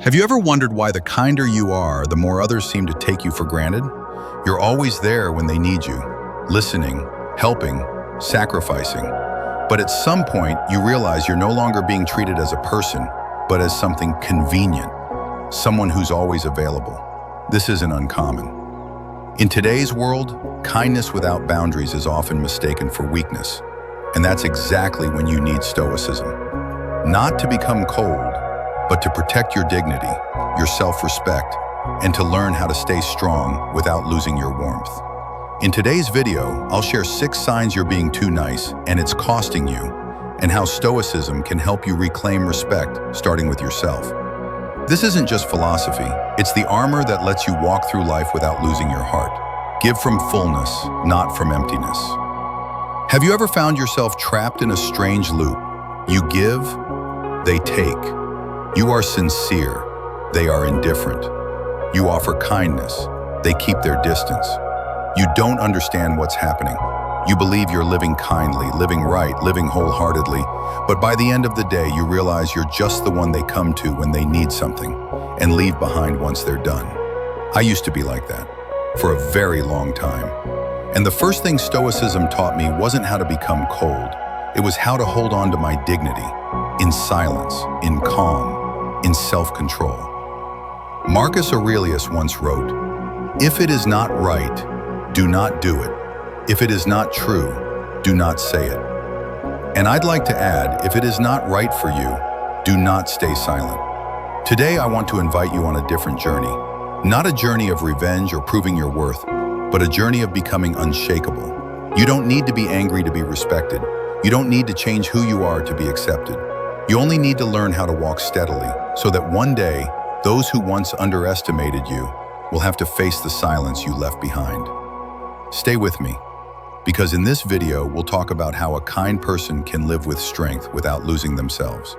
Have you ever wondered why the kinder you are, the more others seem to take you for granted? You're always there when they need you, listening, helping, sacrificing. But at some point, you realize you're no longer being treated as a person, but as something convenient, someone who's always available. This isn't uncommon. In today's world, kindness without boundaries is often mistaken for weakness, and that's exactly when you need Stoicism. Not to become cold, but to protect your dignity, your self-respect, and to learn how to stay strong without losing your warmth. In today's video, I'll share 6 signs you're being too nice and it's costing you, and how Stoicism can help you reclaim respect, starting with yourself. This isn't just philosophy, it's the armor that lets you walk through life without losing your heart. Give from fullness, not from emptiness. Have you ever found yourself trapped in a strange loop? You give, they take. You are sincere, they are indifferent. You offer kindness, they keep their distance. You don't understand what's happening. You believe you're living kindly, living right, living wholeheartedly, but by the end of the day, you realize you're just the one they come to when they need something and leave behind once they're done. I used to be like that for a very long time. And the first thing Stoicism taught me wasn't how to become cold. It was how to hold on to my dignity, in silence, in calm, in self-control. Marcus Aurelius once wrote, "If it is not right, do not do it. If it is not true, do not say it." And I'd like to add, if it is not right for you, do not stay silent. Today, I want to invite you on a different journey. Not a journey of revenge or proving your worth, but a journey of becoming unshakable. You don't need to be angry to be respected. You don't need to change who you are to be accepted. You only need to learn how to walk steadily, so that one day, those who once underestimated you will have to face the silence you left behind. Stay with me, because in this video, we'll talk about how a kind person can live with strength without losing themselves.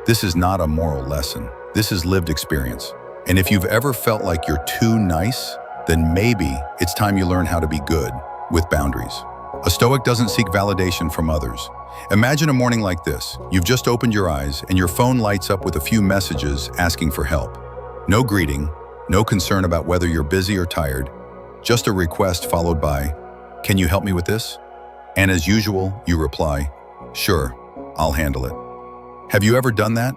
This is not a moral lesson. This is lived experience. And if you've ever felt like you're too nice, then maybe it's time you learn how to be good with boundaries. A Stoic doesn't seek validation from others. Imagine a morning like this. You've just opened your eyes and your phone lights up with a few messages asking for help. No greeting, no concern about whether you're busy or tired, just a request followed by, "Can you help me with this?" And as usual, you reply, "Sure, I'll handle it." Have you ever done that?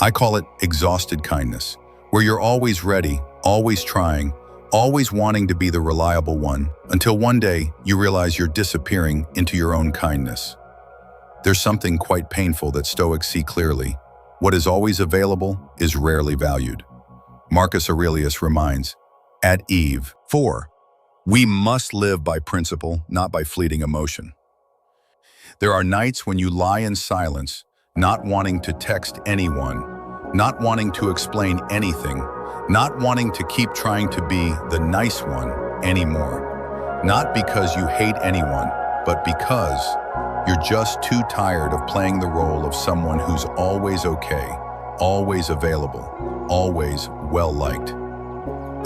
I call it exhausted kindness, where you're always ready, always trying, always wanting to be the reliable one, until one day you realize you're disappearing into your own kindness. There's something quite painful that Stoics see clearly. What is always available is rarely valued. Marcus Aurelius reminds, at Eve 4, we must live by principle, not by fleeting emotion. There are nights when you lie in silence, not wanting to text anyone, not wanting to explain anything, not wanting to keep trying to be the nice one anymore. Not because you hate anyone, but because you're just too tired of playing the role of someone who's always okay, always available, always well-liked.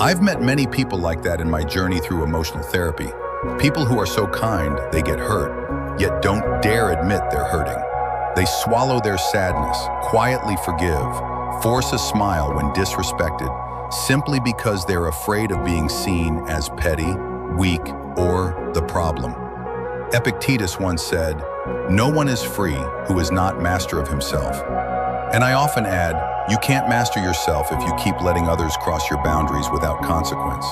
I've met many people like that in my journey through emotional therapy. People who are so kind, they get hurt, yet don't dare admit they're hurting. They swallow their sadness, quietly forgive, force a smile when disrespected, simply because they're afraid of being seen as petty, weak, or the problem. Epictetus once said, "No one is free who is not master of himself." And I often add, you can't master yourself if you keep letting others cross your boundaries without consequence.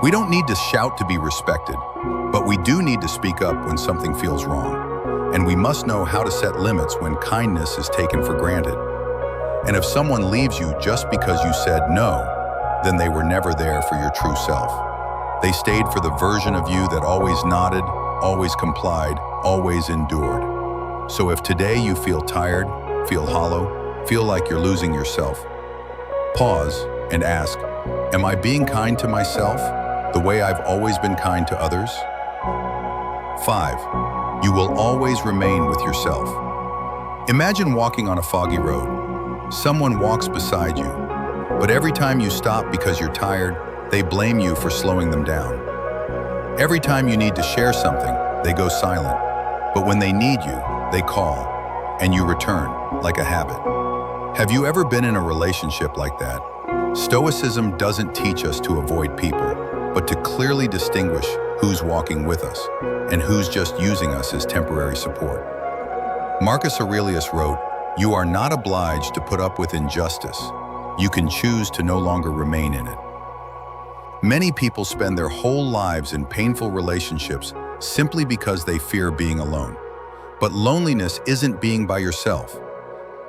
We don't need to shout to be respected, but we do need to speak up when something feels wrong. And we must know how to set limits when kindness is taken for granted. And if someone leaves you just because you said no, then they were never there for your true self. They stayed for the version of you that always nodded, always complied, always endured. So if today you feel tired, feel hollow, feel like you're losing yourself, pause and ask, am I being kind to myself the way I've always been kind to others? 5. You will always remain with yourself. Imagine walking on a foggy road. Someone walks beside you, but every time you stop because you're tired, they blame you for slowing them down. Every time you need to share something, they go silent. But when they need you, they call, and you return like a habit. Have you ever been in a relationship like that? Stoicism doesn't teach us to avoid people, but to clearly distinguish who's walking with us and who's just using us as temporary support. Marcus Aurelius wrote, "You are not obliged to put up with injustice. You can choose to no longer remain in it." Many people spend their whole lives in painful relationships simply because they fear being alone. But loneliness isn't being by yourself.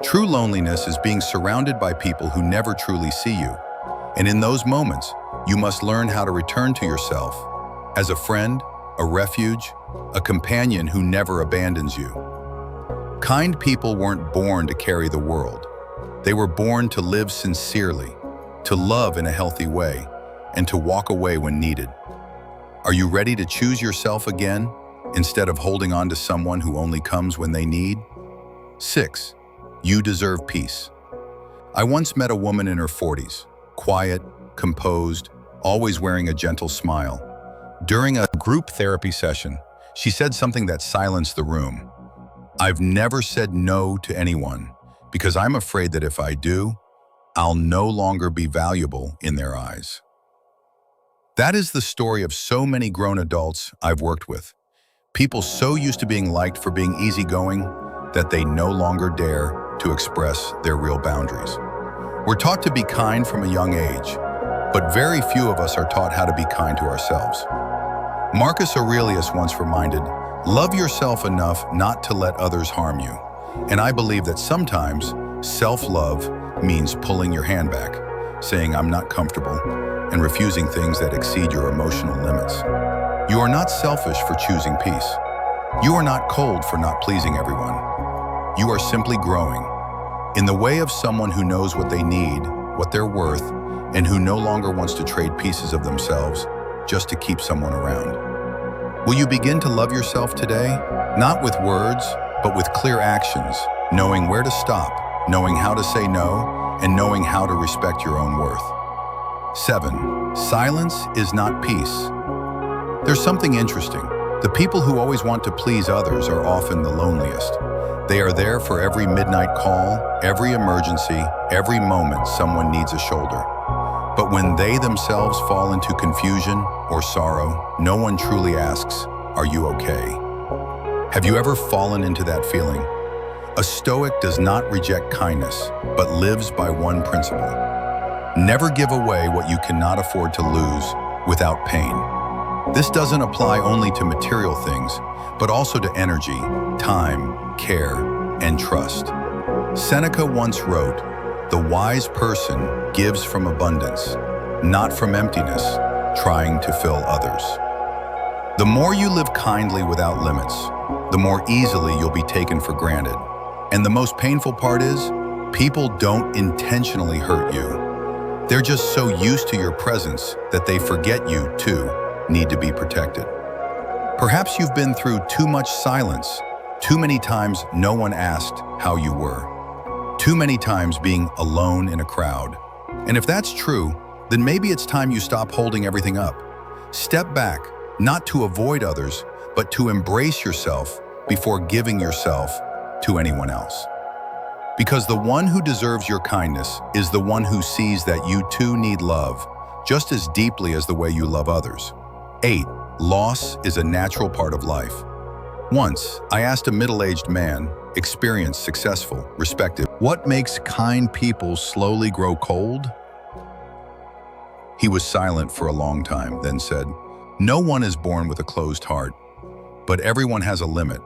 True loneliness is being surrounded by people who never truly see you. And in those moments, you must learn how to return to yourself as a friend, a refuge, a companion who never abandons you. Kind people weren't born to carry the world. They were born to live sincerely, to love in a healthy way, and to walk away when needed. Are you ready to choose yourself again, instead of holding on to someone who only comes when they need? 6. You deserve peace. I once met a woman in her 40s, quiet, composed, always wearing a gentle smile. During a group therapy session, she said something that silenced the room. "I've never said no to anyone because I'm afraid that if I do, I'll no longer be valuable in their eyes." That is the story of so many grown adults I've worked with. People so used to being liked for being easygoing that they no longer dare to express their real boundaries. We're taught to be kind from a young age, but very few of us are taught how to be kind to ourselves. Marcus Aurelius once reminded, "Love yourself enough not to let others harm you." And I believe that sometimes self-love means pulling your hand back, saying "I'm not comfortable," and refusing things that exceed your emotional limits. You are not selfish for choosing peace. You are not cold for not pleasing everyone. You are simply growing in the way of someone who knows what they need, what they're worth, and who no longer wants to trade pieces of themselves just to keep someone around. Will you begin to love yourself today? Not with words, but with clear actions, knowing where to stop, knowing how to say no, and knowing how to respect your own worth. 7. Silence is not peace. There's something interesting. The people who always want to please others are often the loneliest. They are there for every midnight call, every emergency, every moment someone needs a shoulder. But when they themselves fall into confusion or sorrow, no one truly asks, "Are you okay?" Have you ever fallen into that feeling? A Stoic does not reject kindness, but lives by one principle. Never give away what you cannot afford to lose without pain. This doesn't apply only to material things, but also to energy, time, care, and trust. Seneca once wrote, "The wise person gives from abundance, not from emptiness, trying to fill others." The more you live kindly without limits, the more easily you'll be taken for granted. And the most painful part is, people don't intentionally hurt you. They're just so used to your presence that they forget you, too, need to be protected. Perhaps you've been through too much silence, too many times no one asked how you were, too many times being alone in a crowd. And if that's true, then maybe it's time you stop holding everything up. Step back, not to avoid others, but to embrace yourself before giving yourself to anyone else. Because the one who deserves your kindness is the one who sees that you too need love, just as deeply as the way you love others. 8. Loss is a natural part of life. Once, I asked a middle-aged man, experienced, successful, respected, what makes kind people slowly grow cold? He was silent for a long time, then said, "No one is born with a closed heart, but everyone has a limit.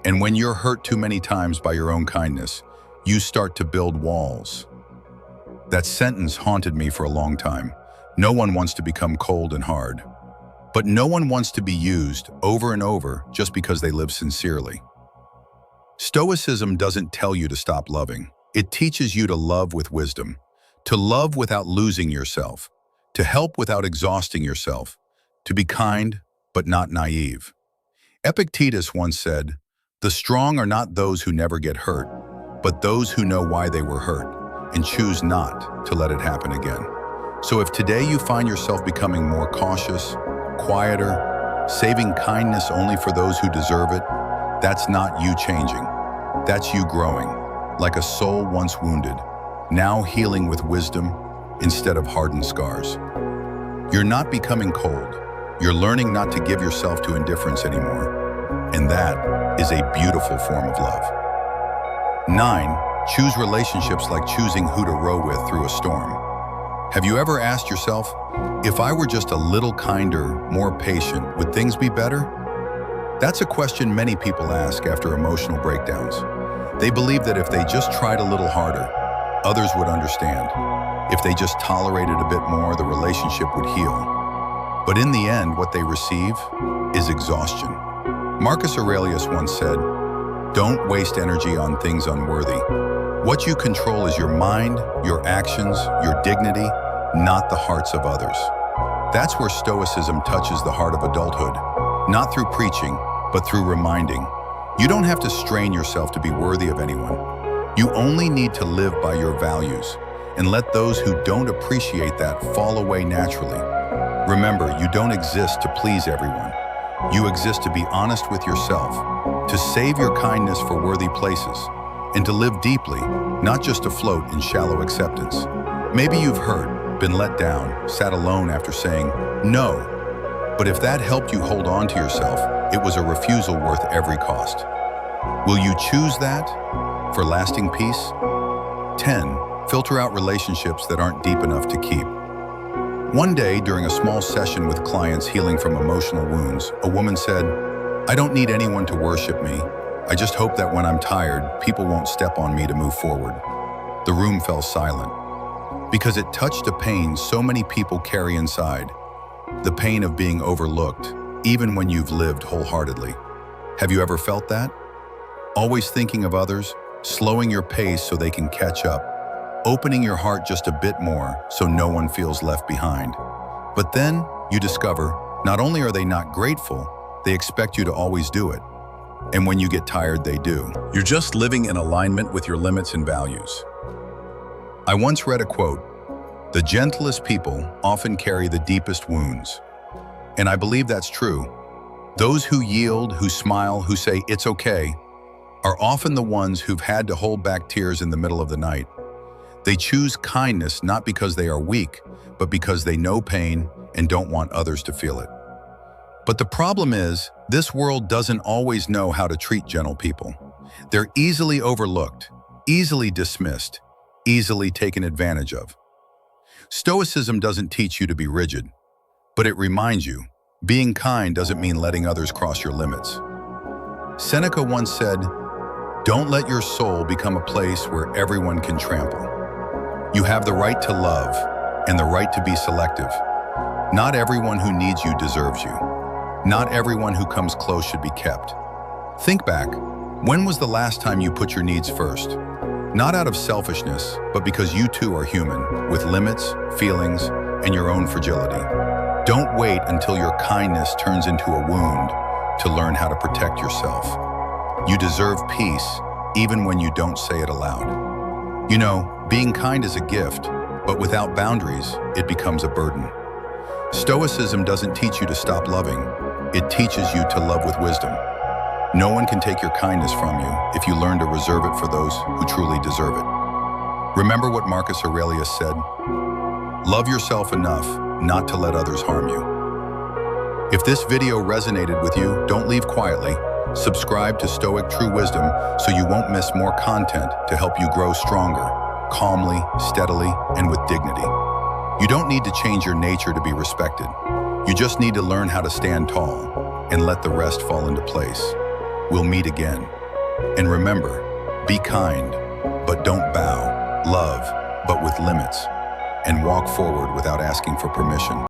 And when you're hurt too many times by your own kindness, you start to build walls." That sentence haunted me for a long time. No one wants to become cold and hard. But no one wants to be used over and over just because they live sincerely. Stoicism doesn't tell you to stop loving. It teaches you to love with wisdom, to love without losing yourself, to help without exhausting yourself, to be kind but not naive. Epictetus once said, "The strong are not those who never get hurt, but those who know why they were hurt and choose not to let it happen again." So if today you find yourself becoming more cautious, quieter, saving kindness only for those who deserve it, that's not you changing. That's you growing, like a soul once wounded, now healing with wisdom instead of hardened scars. You're not becoming cold. You're learning not to give yourself to indifference anymore. And that is a beautiful form of love. 9. Choose relationships like choosing who to row with through a storm. Have you ever asked yourself, if I were just a little kinder, more patient, would things be better? That's a question many people ask after emotional breakdowns. They believe that if they just tried a little harder, others would understand. If they just tolerated a bit more, the relationship would heal. But in the end, what they receive is exhaustion. Marcus Aurelius once said, "Don't waste energy on things unworthy. What you control is your mind, your actions, your dignity, not the hearts of others." That's where Stoicism touches the heart of adulthood, not through preaching, but through reminding. You don't have to strain yourself to be worthy of anyone. You only need to live by your values and let those who don't appreciate that fall away naturally. Remember, you don't exist to please everyone. You exist to be honest with yourself, to save your kindness for worthy places, and to live deeply, not just to float in shallow acceptance. Maybe you've hurt, been let down, sat alone after saying no. But if that helped you hold on to yourself, it was a refusal worth every cost. Will you choose that for lasting peace? 10. Filter out relationships that aren't deep enough to keep. One day, during a small session with clients healing from emotional wounds, a woman said, "I don't need anyone to worship me. I just hope that when I'm tired, people won't step on me to move forward." The room fell silent because it touched a pain so many people carry inside, the pain of being overlooked, even when you've lived wholeheartedly. Have you ever felt that? Always thinking of others, slowing your pace so they can catch up, opening your heart just a bit more so no one feels left behind. But then you discover, not only are they not grateful, they expect you to always do it. And when you get tired, they do. You're just living in alignment with your limits and values. I once read a quote, "The gentlest people often carry the deepest wounds." And I believe that's true. Those who yield, who smile, who say, "It's okay," are often the ones who've had to hold back tears in the middle of the night. They choose kindness not because they are weak, but because they know pain and don't want others to feel it. But the problem is, this world doesn't always know how to treat gentle people. They're easily overlooked, easily dismissed, easily taken advantage of. Stoicism doesn't teach you to be rigid, but it reminds you, being kind doesn't mean letting others cross your limits. Seneca once said, "Don't let your soul become a place where everyone can trample." You have the right to love and the right to be selective. Not everyone who needs you deserves you. Not everyone who comes close should be kept. Think back. When was the last time you put your needs first? Not out of selfishness, but because you too are human, with limits, feelings, and your own fragility. Don't wait until your kindness turns into a wound to learn how to protect yourself. You deserve peace, even when you don't say it aloud. You know, being kind is a gift, but without boundaries, it becomes a burden. Stoicism doesn't teach you to stop loving. It teaches you to love with wisdom. No one can take your kindness from you if you learn to reserve it for those who truly deserve it. Remember what Marcus Aurelius said? Love yourself enough not to let others harm you. If this video resonated with you, don't leave quietly. Subscribe to Stoic True Wisdom so you won't miss more content to help you grow stronger, calmly, steadily, and with dignity. You don't need to change your nature to be respected. You just need to learn how to stand tall and let the rest fall into place. We'll meet again. And remember, be kind, but don't bow. Love, but with limits. And walk forward without asking for permission.